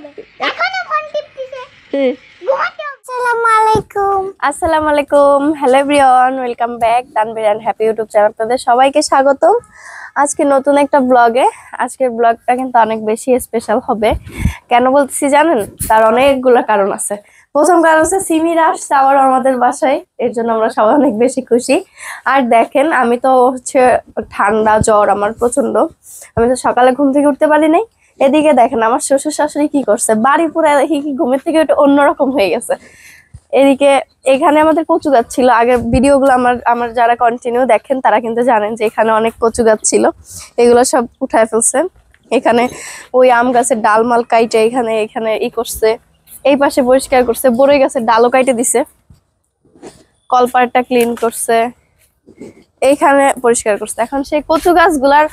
হবে এখনো ফোন টিপতেছে ঘুমাতে আসসালামু আলাইকুম আসসালামু আলাইকুম hello everyone welcome back Tanvir and happy YouTube channel আপনাদের সবাইকে স্বাগতম আজকে নতুন একটা ব্লগে আজকের ব্লগটা কিন্তু অনেক বেশি স্পেশাল হবে কেন বলতেছি জানেন তার অনেকগুলো কারণ আছে প্রথম কারণ হচ্ছে সিমিরা আসছে আবার আমাদের বাসায় এর জন্য আমরা সবাই অনেক বেশি খুশি আর দেখেন আমি তো হচ্ছে ঠান্ডা জ্বর আমার প্রচন্ড আমি তো সকালে ঘুম থেকে উঠতে পারি নাই এদিকে দেখেন আমার শ্বশুর শাশুড়ি কি করছে বাড়ি পুরো দেখি কি ঘুমের থেকে একটু অন্যরকম হয়ে গেছে এদিকে এখানে আমাদের কচু গাছ ছিল আগের ভিডিওগুলো আমার যারা কন্টিনিউ দেখেন তারা কিন্তু জানেন যে এখানে অনেক কচু গাছ ছিল এগুলো সব উঠায় ফেলছে এখানে ওই আম গাছের ডালমাল কাইটে এখানে ই করছে এই পাশে পরিষ্কার করছে বড়ই গাছের ডালও কাইটে দিছে কলপারটা ক্লিন করছে এইখানে পরিষ্কার করছে এখন সেই কচু গাছগুলার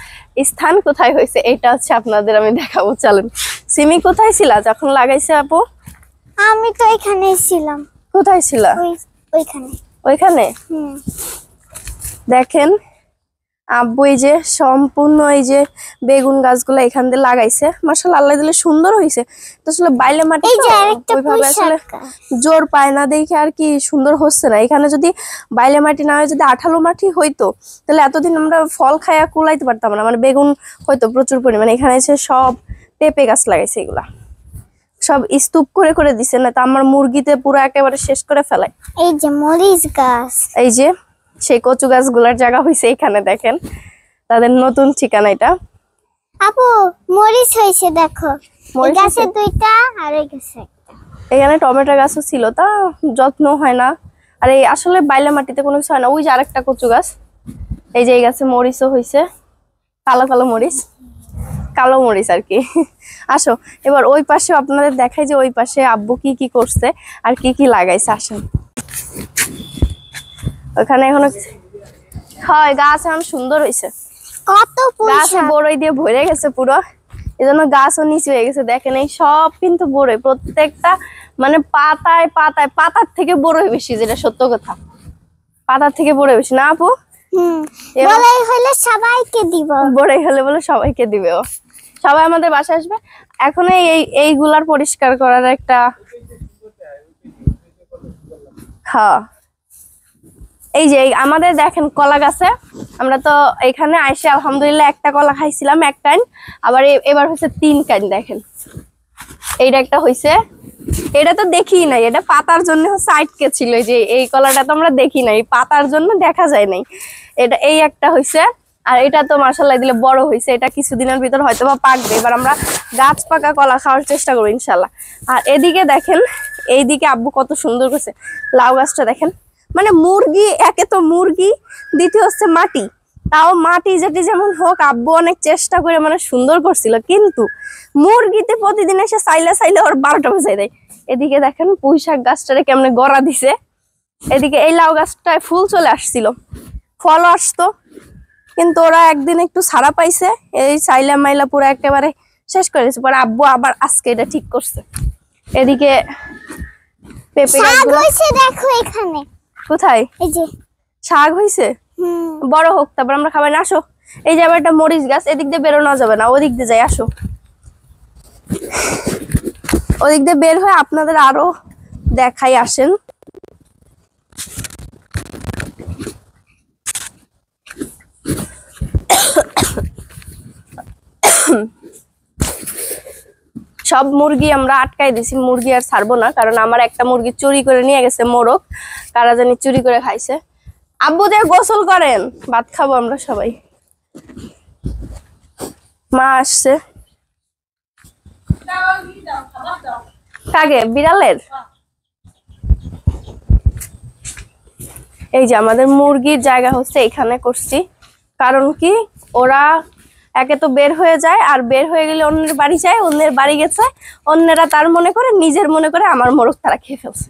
স্থান কোথায় হয়েছে এটা হচ্ছে আপনাদের আমি দেখাবো চলেন সিমি কোথায় ছিলা যখন লাগাইছে আপু আমি তো এখানেই ছিলাম কোথায় ছিলা ওইখানে দেখেন আব্বু এই যে সম্পূর্ণ এই যে বেগুন গাছগুলো এখান দিয়ে লাগাইছে মাশাআল্লাহ আল্লাহ দিলে সুন্দর হয়েছে তো আসলে বাইলে মাটি ওইভাবে আসলে জোর পায় না দেখে আর কি সুন্দর হচ্ছে না এখানে যদি বাইলে মাটি না হয় যদি আঠালো মাটি হইতো তাহলে এতদিন আমরা ফল খায়া কুলাইতে পারতাম না মানে বেগুন হয়তো প্রচুর পরিমাণে এখানে এসে সব পেঁপে গাছ লাগাইছে এগুলা সব স্তূপ করে করে দিছে না তো আমার মুরগিতে পুরো একেবারে শেষ করে ফেলায় এই যে মরিচ গাছ এই যে সেই কচু গাছগুলোর জায়গা হইছে এখানে দেখেন তাদের নতুন ঠিকানা এটা আপু মরিচ হইছে দেখো এই গাছে দুইটা আর এই গাছে একটা এখানে টমেটো গাছও ছিল তা যত্ন হয় না আর এই আসলে বাইলা মাটিতে কোনো কিছু হয় না ওই যে আরেকটা কচু গাছ এই যে এই গাছে মরিচও হইছে কালো কালো মরিচ আর কি আসো এবার ওই পাশে আপনাদের দেখাই যে ওই পাশে আব্বু কি কি করছে আর কি কি লাগাইছে আসেন ওখানে এখনো হয় গাছ এখন সুন্দর হয়েছে কত গাছ বড়ই দিয়ে ভরে গেছে পুরো এজন্য গাছও নিচু হয়ে গেছে দেখেন এই সব কিন্তু বড়ই প্রত্যেকটা মানে পাতার থেকে বড়ই বেশি যেটা সত্য কথা পাতার থেকে বড়ই বেশি না আপু বড়ই হলে সবাইকে দিব বড়ই হলে বলে সবাইকে দিবে ও সবাই আমাদের বাসায় আসবে এখন এইগুলার পরিষ্কার করার একটা হ্যাঁ এই যে আমাদের দেখেন কলা গাছে আমরা তো এখানে আইসে আলহামদুলিল্লাহ একটা কলা খাইছিলাম এক কাইন আবার এবার হচ্ছে 3 কাইন দেখেন এইটা একটা হইছে এটা তো দেখি নাই এটা পাতার জন্য হচ্ছে আটকে ছিল যে এই কলাটা তো আমরা দেখি নাই পাতার জন্য দেখা যায় নাই এটা এই একটা হইছে আর এটা তো মাশাআল্লাহ দিলে বড় হইছে এটা কিছুদিনের ভিতর হয়তো বা পাকবে এবার আমরা গাছ পাকা কলা খাওয়ার চেষ্টা করব ইনশাআল্লাহ আর এদিকে দেখেন এইদিকে আব্বু কত সুন্দর করছে লাউ গাছটা দেখেন মানে মুরগি একে তো মুরগি দ্বিতীয় হচ্ছে মাটি তাও মাটি যেটি যেমন হোক আব্বু অনেক চেষ্টা করে মানে সুন্দর করছিল কিন্তু মুরগিতে প্রতিদিন এসে চাইলে ওর 12টা বাজে দেয় এদিকে দেখেন পুঁই শাক গাছটারে কেমনে গড়া দিছে এদিকে এই লাউ গাছটায় ফুল চলে আসছিল ফল আসতো কিন্তু ওরা একদিন একটু ছাড়া পাইছে এই চাইলা মাইলা পুরো একেবারে শেষ করে দিয়েছে পরে আব্বু আবার আজকে এটা ঠিক করছে এদিকে পেঁপে গাছগুলো দেখো এখানে কোথায় এই যে শাক হইছে বড় হোক তারপর আমরা খাবার না আসো এই যে আবার একটা মরিচ গাছ এদিক দিয়ে বেরোনো যাবে না ওদিক দিয়ে যাই আসো ওদিক দিয়ে বের হয়ে আপনাদের আরো দেখাই আসেন সব মুরগি আমরা আটকাই দিছি মুরগি আর ছাড়বো না কারণ আমার একটা মুরগি চুরি করে নিয়ে গেছে মোরগ কারা জানি চুরি করে খাইছে আব্বু দিয়ে গোসল করেন ভাত খাবো আমরা সবাই মা আসছে কাকে বিড়ালের এই যে আমাদের মুরগির জায়গা হচ্ছে এখানে করছি কারণ কি ওরা একে তো বের হয়ে যায় আর বের হয়ে গেলে অন্যের বাড়ি যায় অন্যের বাড়ি গেছে অন্যরা তার মনে করে নিজের মনে করে আমার মোরগ তারা খেয়ে ফেলছে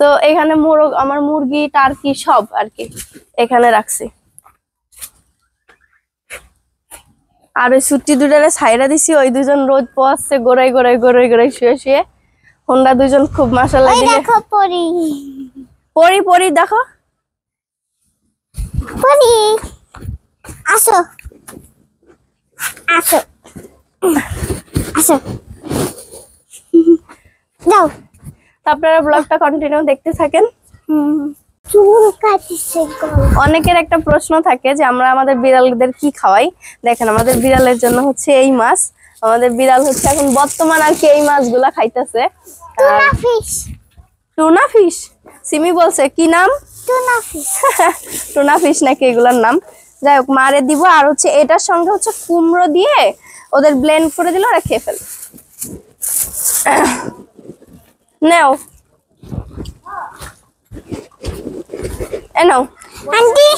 তো এখানে মোরগ আমার মুরগি টার্কি সব আর কি এখানে রাখছি আর ওই ছুটি দুটারে ছাইরা দিছি ওই দুজন রোজ পোয়াচ্ছে গোড়াই শুয়ে হোন্ডা দুজন খুব মাশাআল্লাহ দেখো পরি দেখো আসো আসো আসো যাও। তো আপনারা ব্লগটা কন্টিনিউ দেখতে থাকেন। চুল কাটিছে গো। অনেকের একটা প্রশ্ন থাকে যে আমরা আমাদের বিড়ালদের কি খাওয়াই। দেখেন আমাদের বিড়ালের জন্য হচ্ছে এই মাছ। আমাদের বিড়াল হচ্ছে এখন বর্তমান আর কি এই মাছগুলা খাইতেছে। Tuna fish. Tuna fish Simi বলছে কি নাম? Tuna fish. টুনা ফিশ নাকি এগুলোর নাম। যাই হোক মারে দিব। আর হচ্ছে এটার সঙ্গে হচ্ছে কুমড়ো দিয়ে ওদের ব্লেন্ড করে দিলে ওরা খেয়ে ফেলবে। নাও নাও আন্টি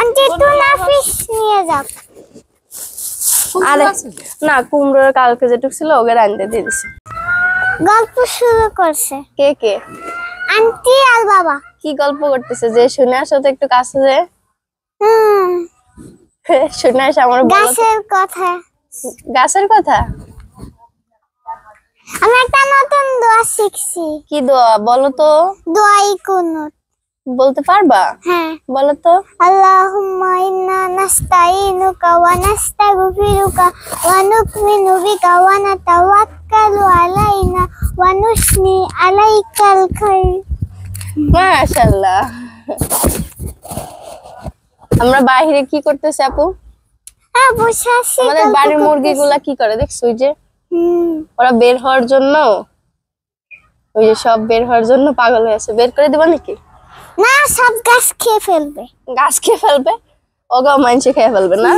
আন্টি টুনা ফিশ নিয়ে যাও। আরে না কুমড়োর কালকে যেটুক ছিল ওকে রাঁধতে দিয়ে দিছি। গল্প শুরু করছে কে কে? আন্টি আর বাবা। কি গল্প করতেছে যে শুনে আসো তো একটু কাছে যে শুনে আসো আমার বলো তো। গাছের কথা। গাছের কথা? আমি একটা নতুন দোয়া শিখছি। কি দোয়া বলো তো? দোয়াই কুনুত। বলতে পারবা? হ্যাঁ বলো তো। আল্লাহুম্মা ইন্না নাস্তাইনুকা ওয়া নাস্তাগফিরুকা ওয়া নু'মিনু বিকা ওয়া নাতাওয়াক্কালু আলাইনা ওয়া নুসনি আলাইকাল খায়র। মাশাআল্লাহ। আমরা বাইরে কি করতেছি আপু? হ্যাঁ বসে আছি। আমাদের বাড়ির মুরগিগুলা কি করে দেখছো? ওই যে হুম ওরা বের হওয়ার জন্য ওই যে সব বের হওয়ার জন্য পাগল হয়ে আছে। বের করে দিবা নাকি? না সব গাছ খেয়ে ফেলবে। গাছ খেয়ে ফেলবে? ওগাও মাইনসে খেয়ে ফেলবে না?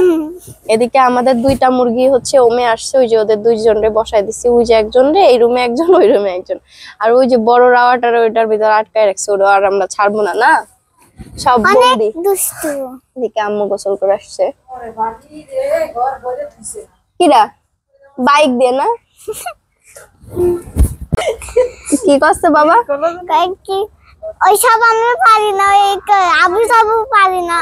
এদিকে আমাদের দুইটা মুরগি হচ্ছে ওমে আসছে। ওই যে ওদের দুইজনরে বসাই দিছি। ওই যে একজন রে এই রুমে একজন ওই রুমে একজন। আর ওই যে বড় রাওয়াটার ওইটার ভিতর আটকায় রাখছে। ওটা আর আমরা ছাড়বো না। না সব অনেক বন্দি। দুষ্টু। এদিকে আম্মু গোসল করে আসছে। কিরা বাইক দিয়ে না? কি করছে বাবা? কি ওইসব আমি পারি না। ওই আবু সাবু পারি না।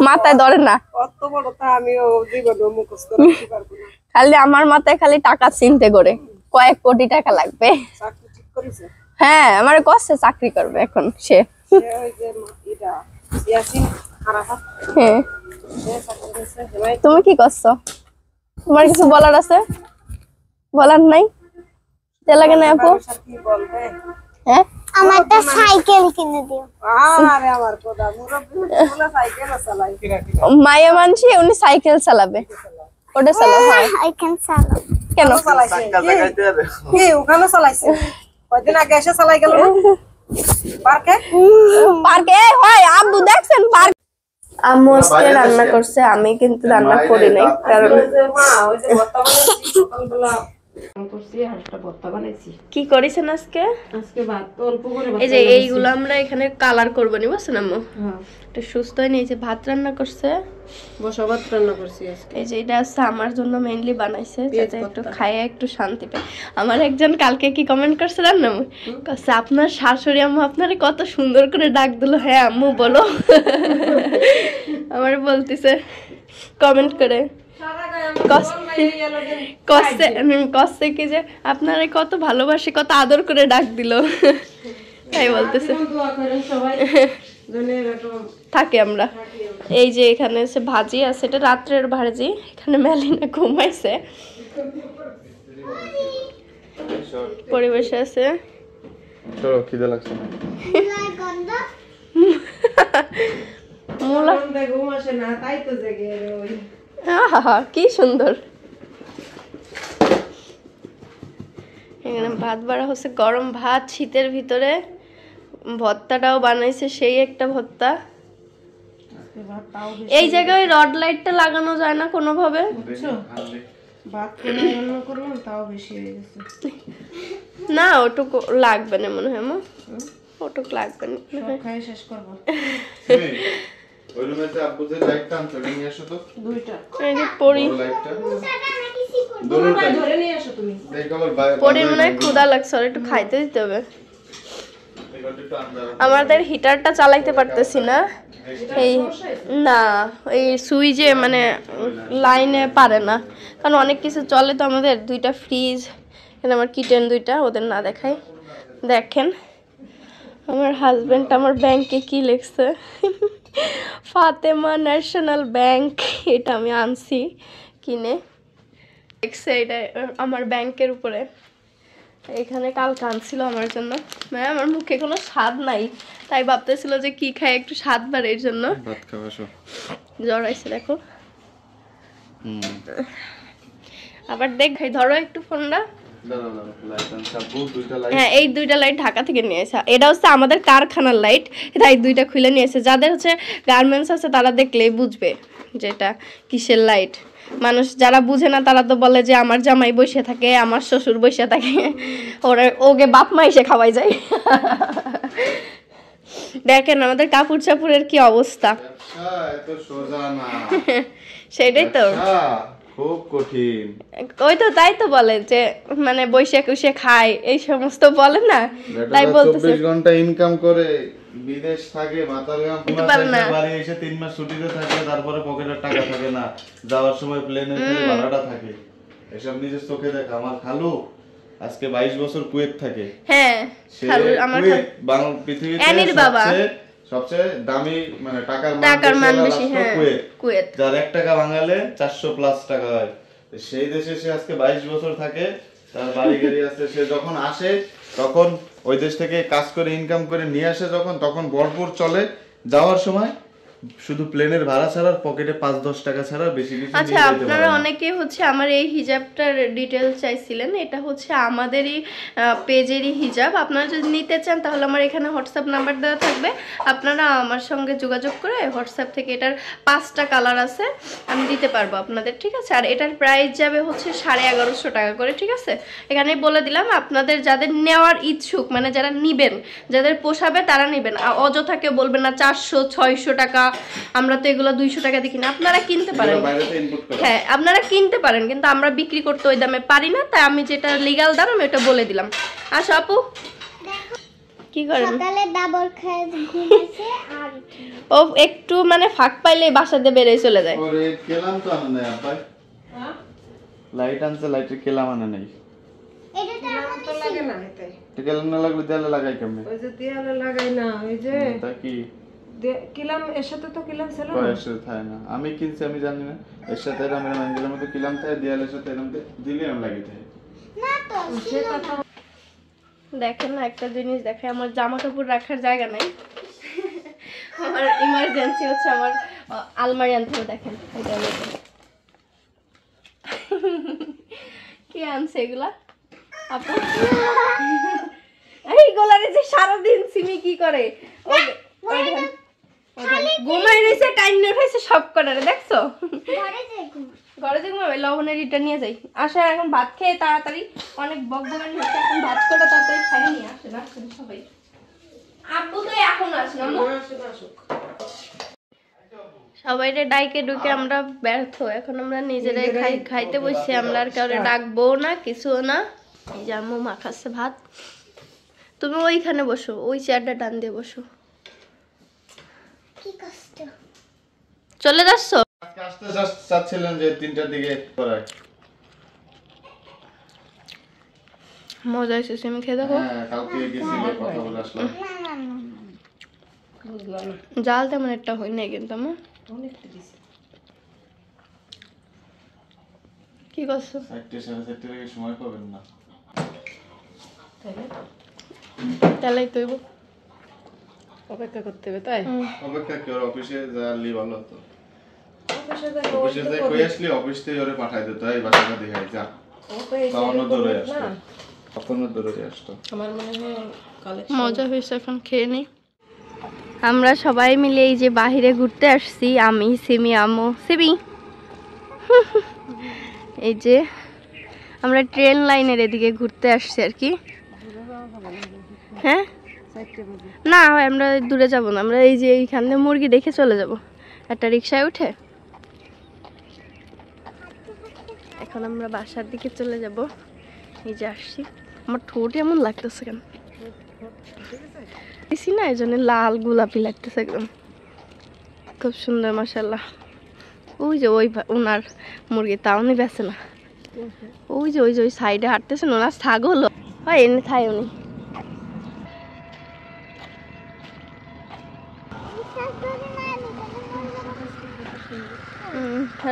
মাথায় ধরে না খালি আমার মাথায় খালি টাকা চিনতে করে কয়েক কোটি টাকা লাগবে। হ্যাঁ আমার কষ্টে চাকরি করবে এখন সে। হ্যাঁ তুমি কি করছো? তোমার কিছু বলার আছে? বলার নাই? লাগে না আপু? হ্যাঁ আমার একটা সাইকেল কিনে দিও। মায়া মানসি উনি সাইকেল চালাবে। ওটা চালাবে? হ্যাঁ আই ক্যান চালাও। কেন? ওখানে চালাইছে কয়দিন আগে এসে চালাই গেল পার্কে। পার্কে হয় আব্বু দেখছেন পার্ক। আম্মু আজকে রান্না করছে আমি কিন্তু রান্না করি নাই কারণ কি করেছেন আজকে? এই যে এইগুলো আমরা এখানে কালার করবো নি বুঝছেন আম্মু? একটু সুস্থ হয়ে নিয়েছে। ভাত রান্না করছে, বসা ভাত রান্না করছি আজকে। এই যে এটা হচ্ছে আমার জন্য মেইনলি বানাইছে যাতে একটু খাইয়ে একটু শান্তি পাই। আমার একজন কালকে কি কমেন্ট করছে জানো? কাছে আপনার শাশুড়ি আম্মু আপনারে কত সুন্দর করে ডাক দিল। হ্যাঁ আম্মু বলো। আমার বলতেছে কমেন্ট করে কষ্টে কি যে আপনারে কত ভালোবাসি কত আদর করে ডাক দিল। তাই বলতেছে থাকি আমরা। এই যে এখানে ভাজি আছে, এটা রাত্রের ভাজি। এখানে মেলিনা ঘুমাইছে, পরিবেশে আছে। কি সুন্দর। এখানে ভাত বাড়া হচ্ছে, গরম ভাত শীতের ভিতরে। ভর্তাটাও বানাইছে সেই একটা ভর্তা। এই জায়গায় রড লাইটটা লাগানো যায় না কোনোভাবে? না ওটুকু লাগবে না মনে হয়। ওটুক লাগবে না। ক্ষুধা লাগছে, একটু খাইতে দিতে হবে। আমাদের হিটারটা চালাইতে পারতেছি না। এই না এই সুইচে মানে লাইনে পারে না, কারণ অনেক কিছু চলে তো আমাদের। দুইটা ফ্রিজ, এখানে আমার কিচেন দুইটা, ওদের না দেখাই। দেখেন আমার হাজবেন্ড আমার ব্যাংকে কি লিখছে। ফাতেমা ন্যাশনাল ব্যাংক, এটা আমি আনছি কিনে। দেখছে এটা আমার ব্যাংকের উপরে, এখানে কালকে আনছিল আমার জন্য। মানে আমার মুখে কোনো স্বাদ নাই, তাই ভাবতেছিল যে কি খাই একটু স্বাদ বাড়ে, এর জন্য ভাত খাওয়া সব জ্বর আইছে দেখো। আবার দেখাই, ধরো একটু ফোনটা। হ্যাঁ, এই দুইটা লাইট ঢাকা থেকে নিয়ে এসে, এটা হচ্ছে আমাদের কারখানার লাইট, তাই দুইটা খুলে নিয়ে এসে। যাদের হচ্ছে গার্মেন্টস আছে তারা দেখলেই বুঝবে যে এটা কিসের লাইট। মানুষ যারা বুঝে না তারা তো বলে যে আমার জামাই বসে থাকে, আমার শ্বশুর বসে থাকে, ওরা ওকে বাপ মা এসে খাওয়াই যায়। দেখেন আমাদের কাপড় চাপড়ের কি অবস্থা। সেটাই তো খুব কঠিন। ওই তো তাই তো বলে যে মানে বসে কুসে খায় এই সমস্ত বলে না, তাই বলতেছে 24 ঘন্টা ইনকাম করে বিদেশ থাকে, মাথার ঘাম পুরা বাড়ি এসে 3 মাস ছুটিতে থাকে, তারপরে পকেটে টাকা থাকে না, যাওয়ার সময় প্লেনের খালি ভাড়াটা থাকে। এসব নিজের চোখে দেখা। আমার খালু আজকে 22 বছর কুয়েত থাকে। হ্যাঁ, খালু আমার বাংলা পৃথিবীতে এনির বাবা সবচেয়ে দামি, মানে টাকার মান বেশি। হ্যাঁ, কুয়েত। যার 1 টাকা বাঙালে 400 প্লাস টাকা হয়। সেই দেশে সে আজকে 22 বছর থাকে, তার বাড়ি গাড়ি আছে। সে যখন আসে তখন ওই দেশ থেকে কাজ করে ইনকাম করে নিয়ে আসে, তখন ভরপুর চলে। যাওয়ার সময় শুধু প্লেনের ভাড়া ছাড়া পকেটে 5-10 টাকা ছাড়া বেশি কিছু আচ্ছা, আপনারা অনেকে হচ্ছে আমার এই হিজাবটার ডিটেইলস চাইছিলেন। এটা হচ্ছে আমাদেরই পেজেরই হিজাব। আপনারা যদি নিতে চান তাহলে আমার এখানে হোয়াটসঅ্যাপ নাম্বার দেওয়া থাকবে, আপনারা আমার সঙ্গে যোগাযোগ করে হোয়াটসঅ্যাপ থেকে, এটার 5টা কালার আছে, আমি দিতে পারবো আপনাদের, ঠিক আছে? আর এটার প্রাইস যাবে হচ্ছে 1150 টাকা করে, ঠিক আছে? এখানে বলে দিলাম, আপনাদের যাদের নেওয়ার ইচ্ছুক, মানে যারা নিবেন, যাদের পোষাবে তারা নেবেন। অযথা কেউ বলবেন না 400-600 টাকা, আমরা তো এগুলো 200 টাকা দেখি না। আপনারা কিনতে পারেন, হ্যাঁ আপনারা কিনতে পারেন, কিন্তু আমরা বিক্রি করতে ওই দামে পারি না, তাই আমি যেটা লিগ্যাল দাম আমি ওটা বলে দিলাম। আসো আপু, কি করেন? সকালে ডাবল খেয়ে ঘুমাইছে আর ও একটু মানে ফাঁক পাইলে বাসাতে বেরিয়ে চলে যায়। ওরে কেলাম তো আনে নাই আব্বা। লাইট আনছে, লাইটের কেলাম আনে নাই। এটা তো তো লাগে না এতে। এটা কেলাম না লাগলে দেয়ালে লাগাই কেমনে? ওই যে দেয়ালে লাগাই না, ওই যে তা কি কিলাম, এর সাথে তো কিলাম ছিল না। কয়ের সাথে থাকে না, আমি কিনছি আমি জানি না। এর সাথে এরম অ্যাঙ্গেলের মতো কিলাম থাকে, দেয়ালের সাথে এরম দিলে আমি লাগিয়ে থাকে। না তো সেটা তো দেখেন না, একটা জিনিস দেখে, আমার জামা কাপড় রাখার জায়গা নাই। আমার ইমার্জেন্সি হচ্ছে আমার আলমারি আনতে হবে। দেখেন এটা কি আনছে এগুলা আপু? এই গোলারে যে সারাদিন সিমি কি করে, ঘুমাই রয়েছে, টাইম উঠাইছে সব কটারে, দেখছো? ঘরে যে ঘুমাবে, লবণের ইটা নিয়ে যাই। আসে এখন ভাত খেয়ে তাড়াতাড়ি, অনেক বকবকানি হচ্ছে, এখন ভাত করে তাড়াতাড়ি খাই নিয়ে আসে না সবাই। আব্বু তো এখন আসে না, সবাই ডাইকে ঢুকে আমরা ব্যর্থ। এখন আমরা নিজেরাই খাইতে বসছি, আমরা আর কাউরে ডাকবো না, কিছু না। এই যে আম্মু মাখাচ্ছে ভাত, তুমি ওইখানে বসো, ওই চেয়ারটা টান দিয়ে বসো। কি কষ্ট। চলে যাচ্ছ? আজকে আসতে চাচ্ছিলেন যে 3টার দিকে করায়। মজা হয়েছে, তুমি খেয়ে দেখো। হ্যাঁ, কালকে গেছিলাম, কথা বলে আসলাম। জাল তেমন একটা হয় নাই, কিন্তু আমার কি করছো? 4:30 থেকে সময় পাবেন না, তাহলেই তো অপেক্ষা করতে হবে। তাই অপেক্ষা কি, ওর অফিসে যালি ভালো হতো। অফিসে দেখো, অফিসে যাই কই আসলি, অফিস থেকে ওরে পাঠাই দিত, এই বাসাটা দেখাই যা। তাওনো দৌড়ে আসতো, কখনো দৌড়ে আসতো। আমার মনে হয় কালে মজা হয়েছে, এখন খেয়ে নেই। আমরা সবাই মিলে এই যে বাহিরে ঘুরতে আসছি, আমি, সিমি, আম্মু, সিমি। এই যে আমরা ট্রেন লাইনের এদিকে ঘুরতে আসছি আর কি। হ্যাঁ না, আমরা দূরে যাব না, আমরা এই যে এইখান থেকে মুরগি দেখে চলে যাব একটা রিক্সায় উঠে। এখন আমরা বাসার দিকে চলে যাব। এই যে আসছি, আমার ঠোঁট এমন লাগতেছে কেন দিছি না, এই জন্য লাল গোলাপি লাগতেছে একদম, খুব সুন্দর মাশাআল্লাহ। ওই যে ওনার মুরগি, তা উনি বেছে না। ওই যে ওই সাইডে হাঁটতেছেন, ওনার ছাগল হয়, এনে থাই উনি।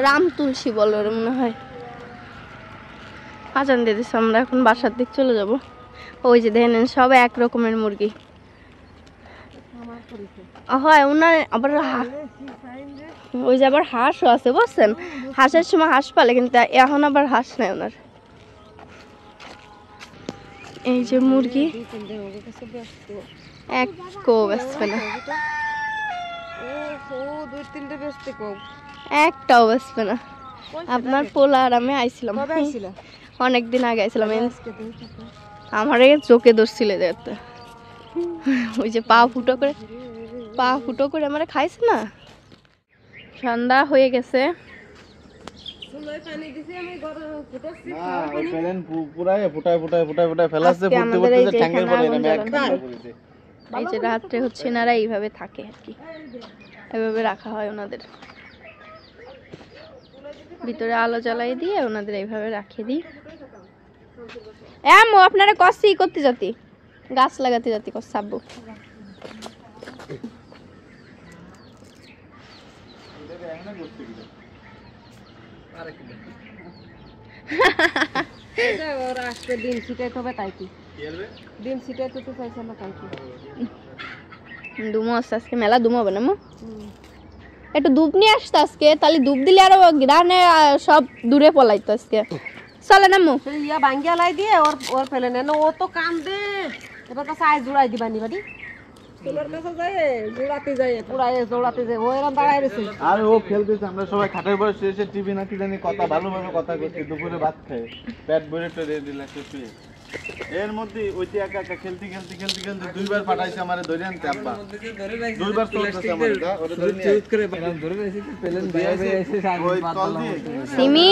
রাম তুলসী বলে ওরে মনে হয়। আজান দিয়ে দিচ্ছে, আমরা এখন বাসার দিক চলে যাব। ওই যে দেখেন সব এক রকমের মুরগি হয় ওনার, আবার ওই যে আবার হাঁসও আছে বুঝছেন, হাঁসের সময় হাঁস পালে কিন্তু এখন আবার হাঁস নাই ওনার। এই যে মুরগি একটাও বেচবে না, একটাও বেচবে না। আপনার পোলা আর আমি আইছিলাম অনেকদিন আগে আইছিলাম, আমার চোখে ধরছিল দেখতে। ওই যে পা ফুটো করে আমার খাইছে না। ঠান্ডা হয়ে গেছে, এই যে রাত্রে হচ্ছে এনারা এইভাবে থাকে আর কি, এভাবে রাখা হয় ওনাদের। ভিতরে আলো জ্বালাই দিয়ে ওনাদের এইভাবে রাখে দিই। আম্মু আপনারা কষ্ট করতে যাতি, গাছ লাগাতে যাতি কষ্ট আব্বু। দুমো আসতে আজকে মেলা দুমো হবে না, একটু ধূপ নিয়ে আসতো আজকে, তাহলে ধূপ দিলে আরো গ্রানে সব দূরে পলাইতো আজকে। চলে না মু ইয়া ভাঙ্গিয়া লাই দিয়ে ওর ফেলে নেন, ও তো কাম দে এবার কাছে আয় জুড়াই দিবানি বাড়ি তোলার কাছে যায় জোড়াতে যায় পুরাই জোড়াতে যায়, ও এরকম দাঁড়ায় রয়েছে। আর ও খেলতেছে, আমরা সবাই খাটের পরে শুয়ে টিভি নাকি জানি কথা ভালোভাবে কথা করছি, দুপুরে ভাত খায় পেট ভরে টরে রিল্যাক্সে শুয়ে। এর মধ্যে ওইটি একা একা খেলতে দুইবার পাঠাইছে আমারে ধরে আনতে আব্বা, দুইবার চলতেছে আমারে দা ওরে ধরে নিয়ে চুত করে পেলেন ধরে রাখছি, পেলেন দিয়ে এসে ওই কল দিয়ে সিমি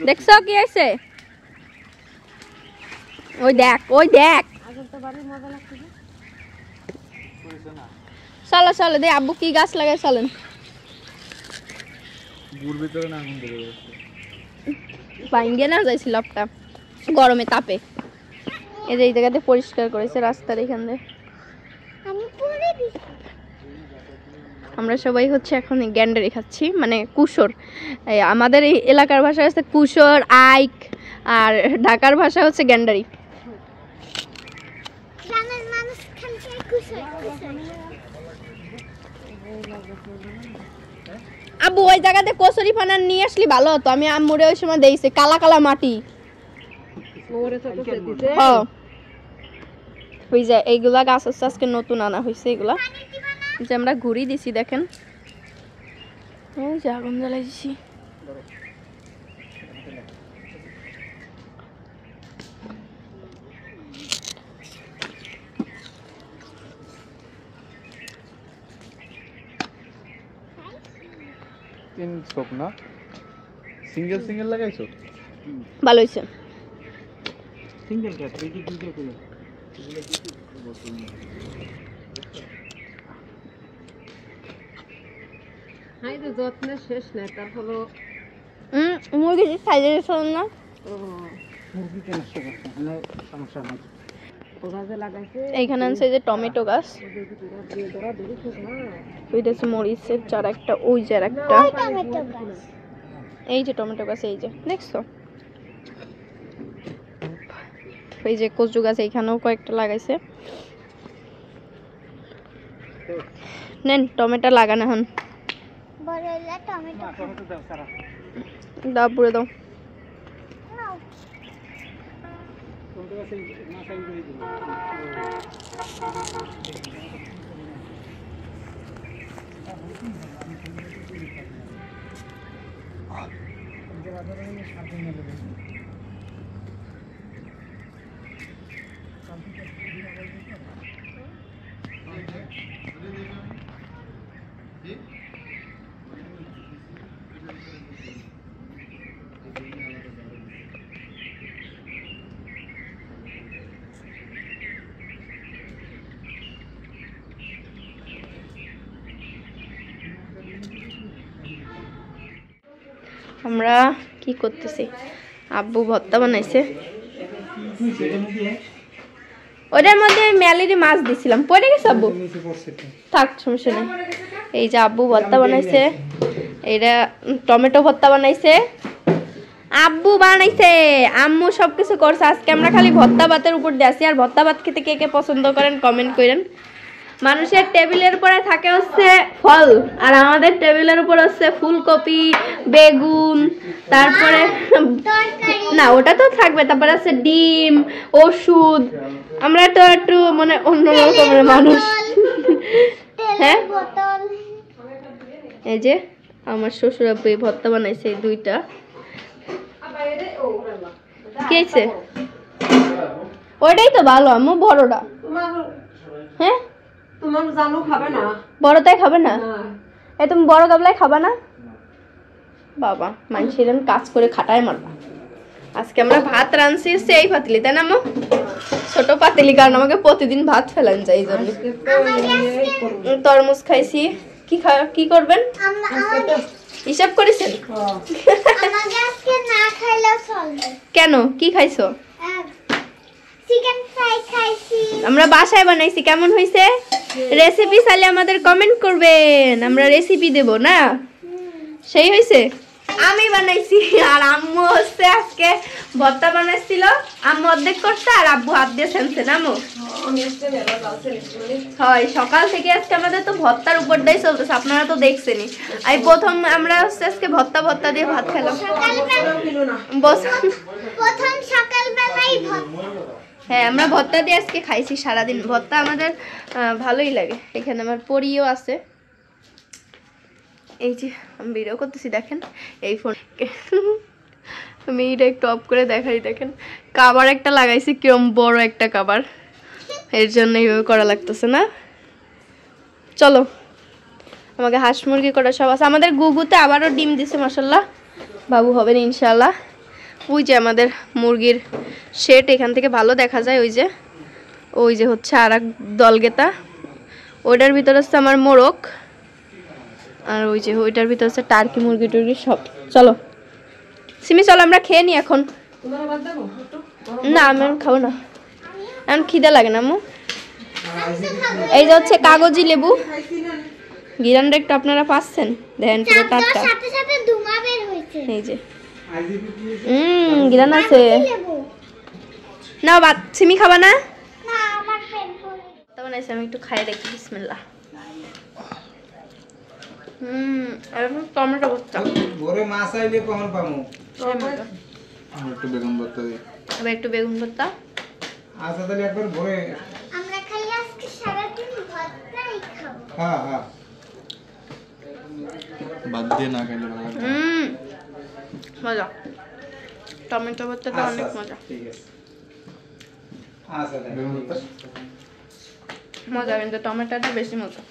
দেখছো কি আছে, ওই দেখ চলো চলো দে আব্বু কি গাছ লাগাই চলেন। গুড় ভিতরে না আগুন ধরে ভাঙ্গে না যাইছিল আপটা গরমে তাপে। এই যে এই জায়গাতে পরিষ্কার করেছে রাস্তার এখান দিয়ে। আমরা সবাই হচ্ছে এখন গ্যান্ডারি খাচ্ছি, মানে কুসর। আমাদের এই এলাকার ভাষা হচ্ছে কুসর, আইক, আর ঢাকার ভাষা হচ্ছে গ্যান্ডারি। আব্বু ওই জায়গাতে কচুরি পানা নিয়ে আসলি ভালো হতো, আমি আম্মুরে ওই সময় দেখছি কালা কালা মাটি। ওই যে এইগুলা গাছ হচ্ছে আজকে নতুন আনা হয়েছে, এগুলা যে আমরা ঘুরি দিছি দেখেন, ওই যে আগুন জ্বালাই দিছি। তিন স্কোপ না সিঙ্গেল লাগাইছো, ভালো হইছে। সিঙ্গেল কাট এই যে দুটো করে হাই তো যত্ন শেষ নাই, তারপরে মুরগি সাইজে শুন না মুরগি কেন নষ্ট করছে মানে সমস্যা নাই। এইখানে আছে যে টমেটো গাছ, ওইটা হচ্ছে মরিচের চারা একটা, ওই যে একটা এই যে টমেটো গাছ, এই যে দেখছো, এই যে কচু গাছ এইখানেও কয়েকটা লাগাইছে। নেন টমেটো লাগানো এখন, দাও পুরে দাও। আমরা কি করতেছি, আব্বু ভর্তা বানাইছে, ওটার মধ্যে মেলেরি মাছ দিছিলাম, পড়ে গেছে আব্বু, থাক সমস্যা নেই। এই যে আব্বু ভর্তা বানাইছে, এটা টমেটো ভর্তা বানাইছে, আব্বু বানাইছে, আম্মু সবকিছু করছে। আজকে আমরা খালি ভর্তা ভাতের উপর দিয়ে আসি। আর ভর্তা ভাত খেতে কে কে পছন্দ করেন কমেন্ট করেন। মানুষের টেবিলের উপরে থাকে হচ্ছে ফল, আর আমাদের টেবিলের উপর হচ্ছে ফুলকপি, বেগুন, তারপরে না ওটা তো থাকবে, তারপরে আছে ডিম, ওষুধ। আমরা তো একটু মানে অন্য রকমের মানুষ। হ্যাঁ, এই যে আমার শ্বশুর আব্বু এই ভর্তা বানাইছে, এই দুইটা। কি হয়েছে? ওইটাই তো ভালো আম্মু, বড়টা। হ্যাঁ, তোমার জানু খাবে না, বড়টাই খাবে না? এই তুমি বড় গাবলায় খাবা না? বাবা মানুষের কাজ করে খাটায় মারবা। আজকে আমরা ভাত রাঁধছি সেই পাতিলি, তাই না আম্মু? ছোট পাতিলি, কারণ আমাকে প্রতিদিন ভাত ফেলান যায়, এই জন্য। তরমুজ খাইছি। কি করবেন হিসাব করেছেন? কেন, কি খাইছো? আমরা বাসায় বানাইছি। কেমন হয়েছে? রেসিপি চাইলে আমাদের কমেন্ট করবেন, আমরা রেসিপি দেব না। সেই হয়েছে। আমি বানাইছি আর আম্মু হচ্ছে আজকে ভর্তা বানাইছিল। আম্মু অর্ধেক করছে আর আব্বু হাত দিয়ে ছেনছে না আম্মু? হয়, সকাল থেকে আজকে আমাদের তো ভর্তার উপরটাই চলতেছে, আপনারা তো দেখছেনই। এই প্রথম আমরা হচ্ছে আজকে ভর্তা দিয়ে ভাত খেলাম। হ্যাঁ, আমরা ভর্তা দিয়ে আজকে খাইছি সারাদিন। ভর্তা আমাদের ভালোই লাগে। এখানে আমার পরিও আছে। এই যে আমি ভিডিও করতেছি, দেখেন এই ফোন। আমি এটা একটু অফ করে দেখাই, দেখেন কাবার একটা লাগাইছি, কিরম বড় একটা কাবার। এর জন্য এইভাবে করা লাগতেছে না। চলো, আমাকে হাঁস মুরগি করা সব আছে। আমাদের গুগুতে আবারও ডিম দিছে, মাশাল্লাহ। বাবু হবেন ইনশাল্লাহ। ওই যে আমাদের মুরগির শেড, এখান থেকে ভালো দেখা যায়। ওই যে হচ্ছে আর এক দলগেতা, ওইটার ভিতরে হচ্ছে আমার মোরগ, আর ওই যে ওইটার ভিতরে হচ্ছে টার্কি মুরগি টুরগি সব। চলো সিমি, চলো আমরা খেয়ে নি এখন। না আমি খাবো না, এখন খিদে লাগে না আম্মু। এই যে হচ্ছে কাগজি লেবু, গিরানটা একটু আপনারা পাচ্ছেন, দেখেন পুরো টাটকা। এই যে গিরান আছে। না বাদ, সিমি খাবা না? আমি একটু খাই দেখি। বিসমিল্লাহ। টমেটো ভর্তা। ঘরে মাছ আইলে কখন পামু? একটু বেগুন ভর্তা দিই। আবার একটু বেগুন ভর্তা। আচ্ছা তাহলে একবার ঘরে। আমরা খালি আজকে সারাদিন ভর্তাই খাবো। হ্যাঁ হ্যাঁ, বাদ দিয়ে না খেলে ভালো লাগে। মজা, টমেটো ভর্তাটা অনেক মজা। ঠিক আছে। আচ্ছা বেগুন ভর্তা মজা, কিন্তু টমেটোটা বেশি মজা।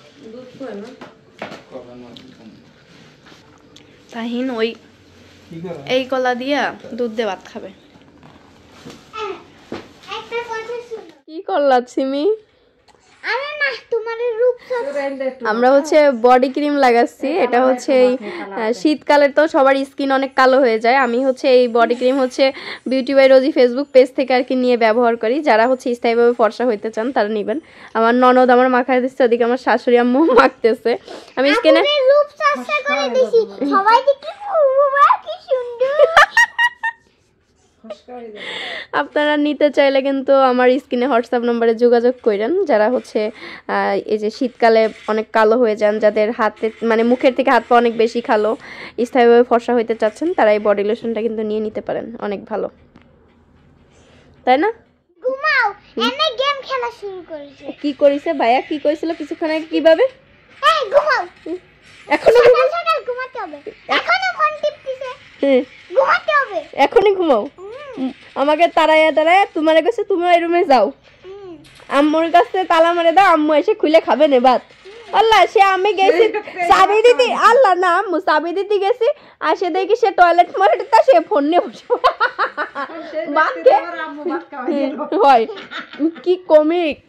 তাহিন ওই এই কলা দিয়া দুধ দিয়ে ভাত খাবে। একটা কথা শুনো। কি করলা সিমি? আরে না, তোমার রূপ আমরা হচ্ছে বডি ক্রিম লাগাচ্ছি। এটা হচ্ছে এই শীতকালে তো সবার স্কিন অনেক কালো হয়ে যায়। আমি হচ্ছে এই বডি ক্রিম হচ্ছে beauty by Rosy Facebook page থেকে আর কি নিয়ে ব্যবহার করি। যারা হচ্ছে স্থায়ীভাবে ফর্সা হইতে চান তারা নেবেন। আমার ননদ আমার মাখায় দিচ্ছে, ওদিকে আমার শাশুড়ি আম্মু মাখতেছে। আমি স্কিনে রূপ চর্চা করে দিছি, সবাই দেখি কি সুন্দর। আপনারা নিতে চাইলে কিন্তু আমার স্ক্রিনে হোয়াটসঅ্যাপ নম্বরে যোগাযোগ করেন। যারা হচ্ছে এই যে শীতকালে অনেক কালো হয়ে যান, যাদের হাতে মানে মুখের থেকে হাত পা অনেক বেশি কালো, স্থায়ীভাবে ফর্সা হইতে চাচ্ছেন, তারা এই বডি লোশনটা কিন্তু নিয়ে নিতে পারেন, অনেক ভালো, তাই না? ঘুমাও, এনে গেম খেলা শুরু করেছে। কি করেছে ভাইয়া? কি কইছিল কিছুক্ষণ আগে? কিভাবে? এই ঘুমাও, এখনো সকাল ঘুমাতে হবে। এখনো ফোন টিপতেছে, হ্যাঁ ঘুমাতে হবে। এখনই ঘুমাও। আমাকে তাড়াইয়া তোমার কাছে, তুমি ওই রুমে যাও, আম্মুর কাছে তালা মারে দাও, আম্মু এসে খুলে খাবে নে ভাত। আল্লাহ, সে আমি গেছি চাবি দিতে, আল্লাহ না আম্মু চাবি দিতে গেছি, আর সে দেখি সে টয়লেট মারে তা সে ফোন নিয়ে বসে হয়। কি কমিক।